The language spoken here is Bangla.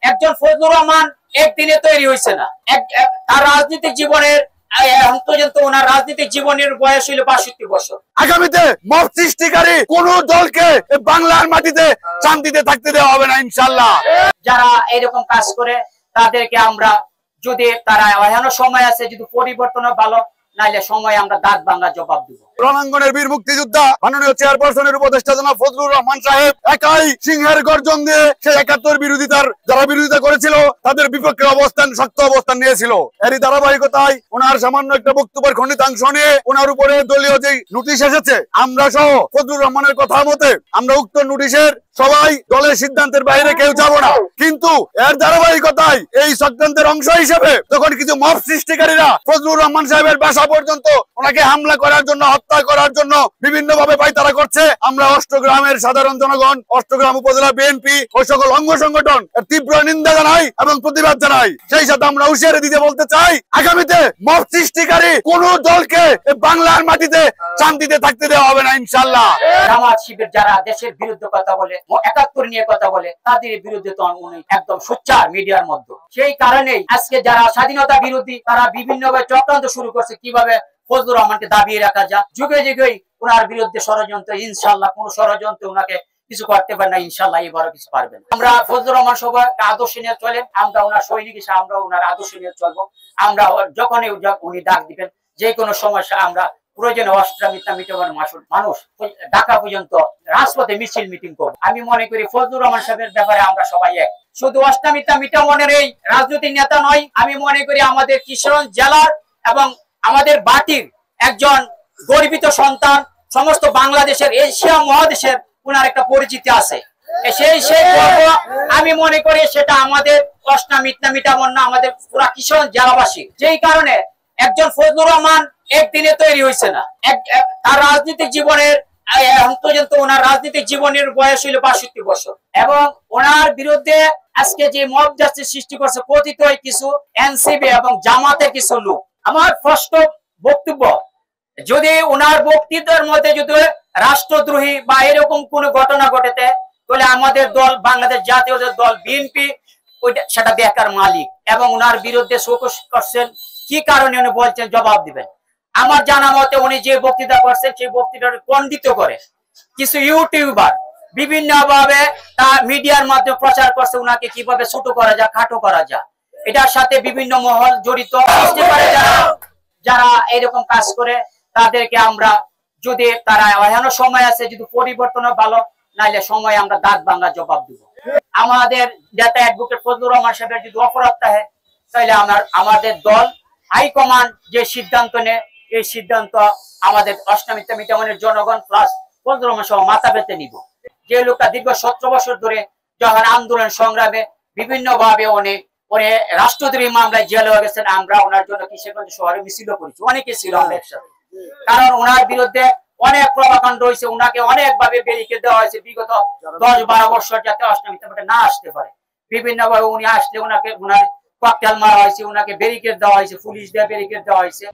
একজন ফজলুর রহমান একদিনে তৈরি হয়েছে না। তার রাজনৈতিক জীবনের ওনার রাজনৈতিক জীবনের বয়স হইল ৬২ বছর। আগামীতে মব সৃষ্টিকারী কোন দলকে বাংলার মাটিতে শান্তিতে থাকতে দেওয়া হবে না ইনশাআল্লাহ। যারা এরকম কাজ করে তাদেরকে আমরা, যদি তারা এখনো সময় আছে, যদি পরিবর্তন ভালো, নাইলে সময় আমরা দাঁত ভাঙা জবাব দিব। রণাঙ্গনের বীর মুক্তিযোদ্ধা মাননীয় চেয়ারপারসনের উপদেষ্টা জনাব ফজলুর রহমান সাহেব একাই সিংহের গর্জন দিয়ে সেই ৭১ বিরোধিতার যারা বিরোধিতা করেছিল তাদের বিপক্ষে শক্ত অবস্থান নিয়েছিল। এরই ধারাবাহিকতায় ওনার সামান্য একটা বক্তব্যের খণ্ডিতাংশ নিয়ে ওনার উপরে দলীয় যে নোটিশ এসেছে, আমরা সহ ফজলুর রহমানের কথা মতে আমরা উক্ত নোটিশের সবাই দলের সিদ্ধান্তের বাইরে কেউ যাব না। কিন্তু এর ধারাবাহিকতায় এই চক্রান্তের অংশ হিসেবে যখন কিছু মব সৃষ্টিকারীরা ফজলুর রহমান সাহেবের বাসা পর্যন্ত ওনাকে হামলা করার জন্য, হত্যা করার জন্য বিভিন্ন ভাবে পায়তারা করছে, আমরা অষ্টগ্রামের সাধারণ জনগণ, অষ্টগ্রাম উপজেলা বিএনপি ও সকল অঙ্গ সংগঠন এর তীব্র নিন্দা জানাই এবং প্রতিবাদ জানাই। সেই সাথে আমরা হুঁশিয়ারি দিতে বলতে চাই, আগামীতে মব সৃষ্টিকারী কোন দলকে বাংলার মাটিতে শান্তিতে থাকতে দেওয়া হবে না ইনশাআল্লাহ। জামাত শিবির যারা দেশের বিরুদ্ধে কথা বলে, ৭১ নিয়ে কথা বলে, তাদের বিরুদ্ধে তো উনি একদম সোচ্চার মিডিয়ার মধ্যে। সেই কারণেই আজকে যারা স্বাধীনতা বিরোধী তারা বিভিন্নভাবে চক্রান্ত শুরু করছে কিভাবে ফজলুর রহমানকে দাবিয়ে রাখা যায়। যুগে যুগেই ওনার বিরুদ্ধে ষড়যন্ত্র, ইনশাআল্লাহ কোন ষড়যন্ত্র ওনাকে কিছু করতে পারে না, ইনশাআল্লাহ এবারও কিছু পারবে না। আমরা ফজলুর রহমান সবাই আদর্শ নিয়ে চলেন, আমরা ওনার সৈনিক হিসেবে আমরা ওনার আদর্শ নিয়ে চলবো। আমরা যখনই উনি ডাক দিবেন, যে কোনো সমস্যা আমরা প্রয়োজনে মানুষ ঢাকা পর্যন্ত রাজপথে মিছিল মিটিং করবো। আমি মনে করি ফজলুর রহমান সাহেবের ব্যাপারে আমরা সবাই এক। শুধু অষ্টামিতা মিটামনের এই রাজনৈতিক নেতা নয়, আমি মনে করি আমাদের কিশোরগঞ্জ জেলার এবং আমাদের বাটির একজন গর্বিত সন্তান, সমস্ত বাংলাদেশের, এশিয়া মহাদেশের উনার একটা পরিচিতি আছে। সেই গর্ব আমি মনে করি সেটা আমাদের মিটামন না, আমাদের পুরা কিশোরগঞ্জ জেলাবাসী। যেই কারণে একজন ফজলুর রহমান একদিনে তৈরি হয়েছে না। তার রাজনৈতিক জীবনের ওনার রাজনৈতিক জীবনের বয়স হইল ৬২ বছর এবং ওনার বিরুদ্ধে আজকে যে মব জাস্টিস সৃষ্টি করছে কথিত কিছু এনসিবি এবং জামাতের কিছু লোক। আমার স্পষ্ট বক্তব্য, যদি ওনার বক্তৃতার মধ্যে যদি রাষ্ট্রদ্রোহী বা এরকম কোন ঘটনা ঘটেতে, তাহলে আমাদের দল বাংলাদেশ জাতীয় দল বিএনপি সেটা দেখার মালিক এবং ওনার বিরুদ্ধে শোকস করছেন কি কারণে উনি বলছেন জবাব দিবেন। আমার জানা মতে উনি যে বক্তৃতা করছেন সেই বক্তৃতার খণ্ডিত করে কিছু ইউটিউবার বিভিন্ন ভাবে তা মিডিয়ার মাধ্যমে প্রচার করছে উনাকে কিভাবে ছোট করা যায়, খাটো করা যায়। এটার সাথে বিভিন্ন মহল জড়িত। যারা এরকম কাজ করে তাদেরকে আমরা, যদি তারা এখনো সময় আছে, যদি পরিবর্তন ভালো, নাইলে সময় আমরা দাঁত ভাঙা জবাব দিব। আমাদের নেতা অ্যাডভোকেট ফজলুর রহমান সাহেবের যদি অপরাধ থাকে, তাহলে আমাদের দল হাইকমান্ড যে সিদ্ধান্ত নেয়, এই সিদ্ধান্ত আমাদের অষ্টামিতা মিটামনের জনগণ প্লাস ফজলুর রহমান সহ মাথা পেতে নিব। যে লোকটা দীর্ঘ ১৭ বছর ধরে যখন আন্দোলন সংগ্রামে বিভিন্ন ভাবে উনি রাষ্ট্রদ্রোহী মামলায় জেলে হয়ে গেছেন, আমরা ওনার জন্য কিশোরগঞ্জ শহরে মিছিল করেছি, অনেকে ছিল একসাথে। কারণ ওনার বিরুদ্ধে অনেক প্রভাকাণ্ড হয়েছে, ওনাকে অনেক ভাবে ব্যারিকেড দেওয়া হয়েছে বিগত ১০-১২ বছর, যাতে অষ্টামিতা না আসতে পারে। বিভিন্ন ভাবে উনি আসলে ওনার ককটেল মারা হয়েছে, ওনাকে ব্যারিকেড দেওয়া হয়েছে, পুলিশ দিয়ে ব্যারিকেড দেওয়া হয়েছে।